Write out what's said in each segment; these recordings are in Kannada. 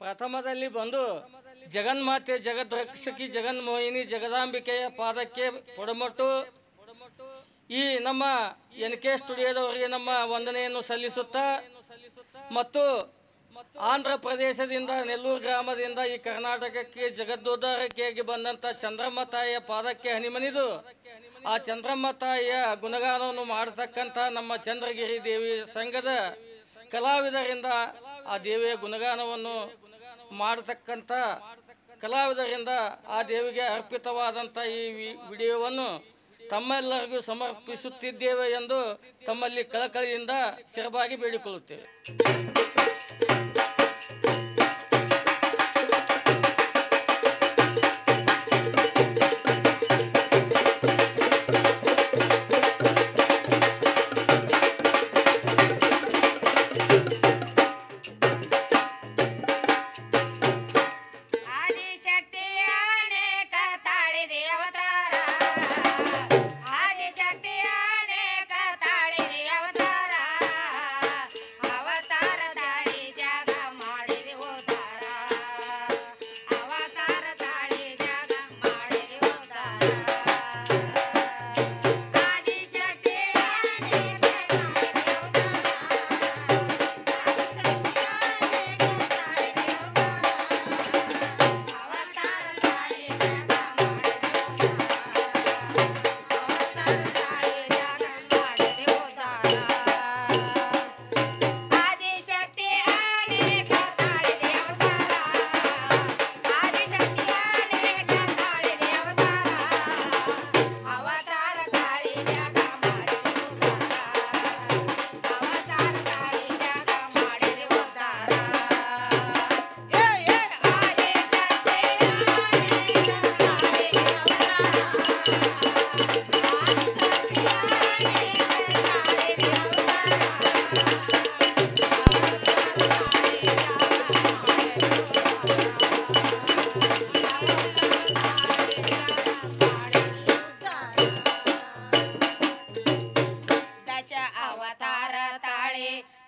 ಪ್ರಥಮದಲ್ಲಿ ಬಂದು ಜಗನ್ಮಾತೆ ಜಗದ್ರಕ್ಷಕಿ ಜಗನ್ಮೋಹಿನಿ ಜಗದಾಂಬಿಕೆಯ ಪಾದಕ್ಕೆ ಪೊಡಮಟ್ಟು ಈ ನಮ್ಮ NK ಸ್ಟುಡಿಯೋದವರಿಗೆ ನಮ್ಮ ವಂದನೆಯನ್ನು ಸಲ್ಲಿಸುತ್ತಾ ಮತ್ತು ಆಂಧ್ರ ಪ್ರದೇಶದಿಂದ ನೆಲ್ಲೂರು ಗ್ರಾಮದಿಂದ ಈ ಕರ್ನಾಟಕಕ್ಕೆ ಜಗದೋದ್ಧಾರಕ್ಕಾಗಿ ಬಂದಂಥ ಚಂದ್ರಮ್ಮ ತಾಯಿಯ ಪಾದಕ್ಕೆ ಹನಿಮನಿದು ಆ ಚಂದ್ರಮ್ಮ ತಾಯಿಯ ಗುಣಗಾನವನ್ನು ಮಾಡತಕ್ಕಂಥ ನಮ್ಮ ಚಂದ್ರಗಿರಿ ದೇವಿ ಸಂಘದ ಕಲಾವಿದರಿಂದ ಆ ದೇವಿಯ ಗುಣಗಾನವನ್ನು ಮಾಡತಕ್ಕಂಥ ಕಲಾವಿದರಿಂದ ಆ ದೇವಿಗೆ ಅರ್ಪಿತವಾದಂಥ ಈ ವಿಡಿಯೋವನ್ನು ತಮ್ಮೆಲ್ಲರಿಗೂ ಸಮರ್ಪಿಸುತ್ತಿದ್ದೇವೆ ಎಂದು ತಮ್ಮಲ್ಲಿ ಕಳಕಳಿಯಿಂದ ಶಿರಬಾಗಿ ಬೇಡಿಕೊಳ್ಳುತ್ತೇವೆ.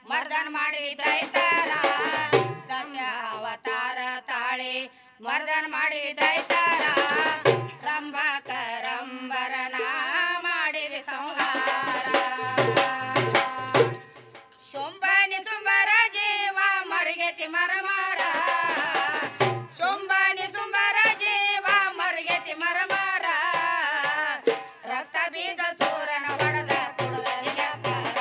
मर्दन माडिरि दैतार दश अवतार ताळे मर्दन माडिरि दैतार ರಂಭಕರಂಬರನ ಮಾಡಿರಿ ಸಂಹಾರ ಶೋಂಬಾನಿ ಸುಂಬರ ಜೀವ ಮರುಗೆತಿ ಮರಮಾರ ಶೋಂಬಾನಿ ಸುಂಬರ ಜೀವ ಮರುಗೆತಿ ಮರಮಾರ ರಕ್ತ ಬೀಜ ಸೂರನ ಒಡೆದ ಕುಡದಲ್ಲಿ ನೆತ್ತಾರ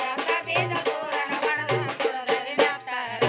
ರಕ್ತ ಬೀಜ ಸೂರನ ಒಡೆದ ಕುಡದಲ್ಲಿ ನೆತ್ತಾರ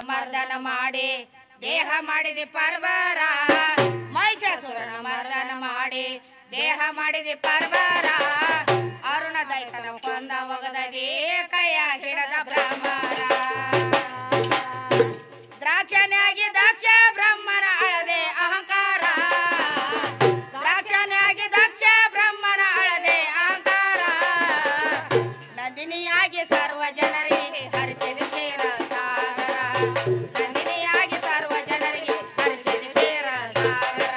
ಮರ್ದನ ಮಾಡಿ ದೇಹ ಮಾಡಿದೆ ಪರ್ವರ ಮಹಿಷಾಸುರನ ಮರ್ದನ ಮಾಡಿ ದೇಹ ಮಾಡಿದೆ ಪರ್ವರ ಅರುಣ ದೈತನ ಕೊಂದ ಒಗದದಿ ಕೈಯ ಹಿಡದ ಬ್ರಹ್ಮರ ದ್ರಾಕ್ಷನ್ಯಾಗಿ ದಕ್ಷ ಬ್ರಹ್ಮನ ಅಳದೆ ಅಹಂಕಾರ ದ್ರಾಕ್ಷನ್ಯಾಗಿ ದಕ್ಷ ಬ್ರಹ್ಮನ ಅಳದೆ ಅಹಂಕಾರ ನಂದಿನಿಯಾಗಿ ಸರ್ವ ಜನರಿಗೆ ಹರಿಸಿದ ಕ್ಷೀರ ಸಾಗರ ನಂದಿನಿಯಾಗಿ ಸರ್ವ ಜನರಿಗೆ ಹರಿಸಿದ ಕ್ಷೀರ ಸಾಗರ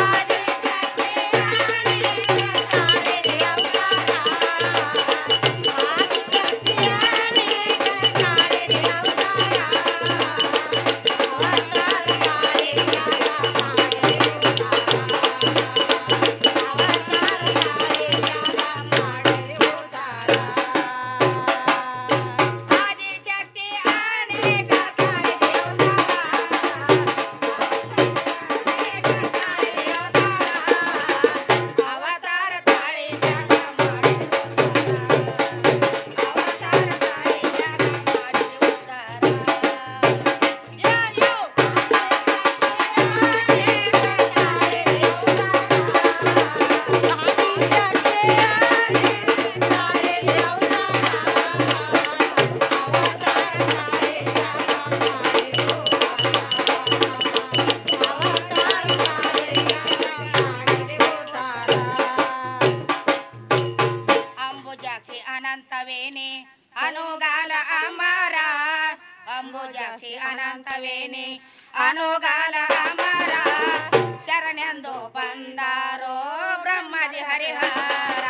ಆದಿಶಕ್ತಿ ಅನಂತವೇಣಿ ಅನುಗಾಲ ಅಮರ ಅಂಬುಜಾಕ್ಷಿ ಅನಂತವೇಣಿ ಅನುಗಾಲ ಅಮರ ಶರಣೆಂದು ಬಂದಾರೋ ಬ್ರಹ್ಮದಿ ಹರಿಹರ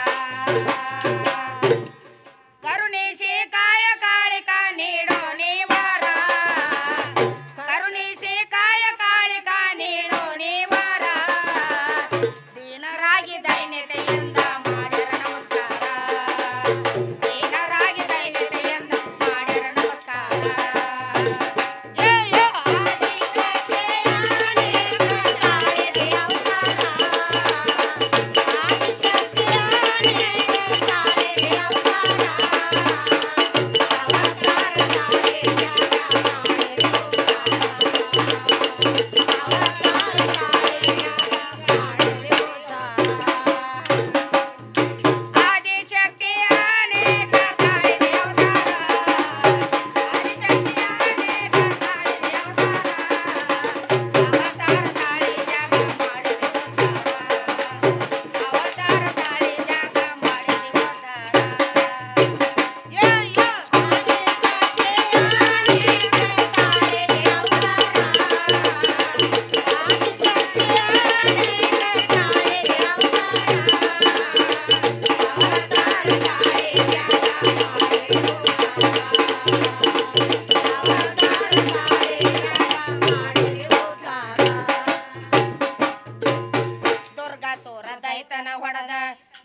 ಕರುಣಿಸಿ ಕಾಯ ಕಾಳಿಕ ನೀಡೋ ನೀವಾರ ಕರುಣಿಸಿ ಕಾಯ ಕಾಳಿಕ ನೀಡೋ ನೀವಾರ ದೀನರಾಗಿ ದೈನ್ಯತೆಯಿಂದ ಮಾಡ್ಯಾರ ನಮಸ್ಕಾರ ದೀನರಾಗಿ ದೈನ್ಯತೆಯಿಂದ ಮಾಡ್ಯಾರ ನಮಸ್ಕಾರ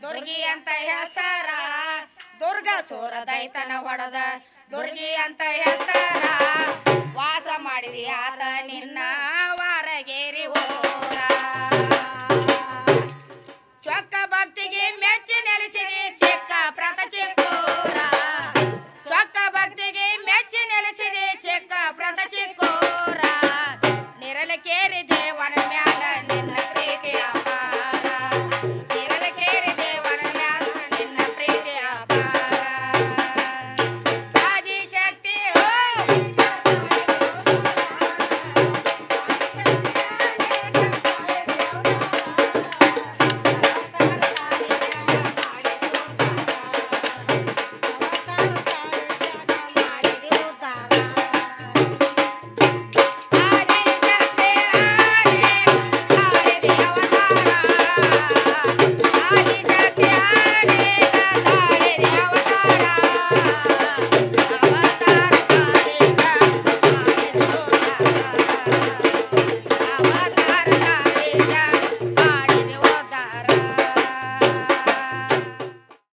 ದುರ್ಗಿ ಅಂತ ಹೆಸರ ದುರ್ಗಾ ಸೋರ ದೈತನ ಹೊಡೆದ ದುರ್ಗಿ ಅಂತ ಹೆಸರ ವಾಸ ಮಾಡಿದಿ ಆತ ನಿನ್ನ ವಾರಗೇರಿ